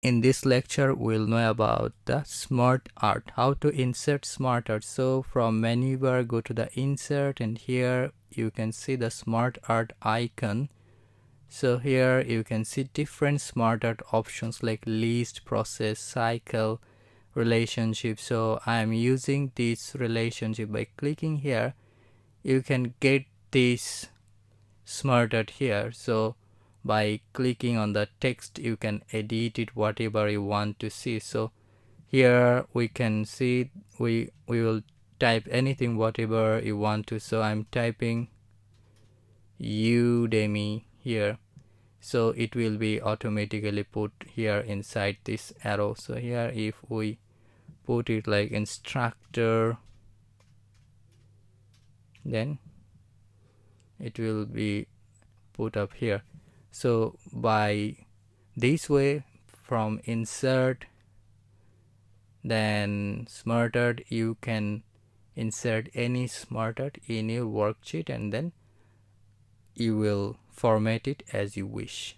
In this lecture, we'll know about the smart art, how to insert smart art. So from menu bar, go to the insert, and here you can see the smart art icon. So here you can see different smart art options like list, process, cycle, relationship. So I am using this relationship. By clicking here, you can get this smart art here. So by clicking on the text, you can edit it whatever you want to see. So here we can see we will type anything whatever you want to. So I'm typing Udemy here, so it will be automatically put here inside this arrow. So here if we put it like instructor, then it will be put up here. So by this way, from insert then smart art, you can insert any smart art in your worksheet, and then you will format it as you wish.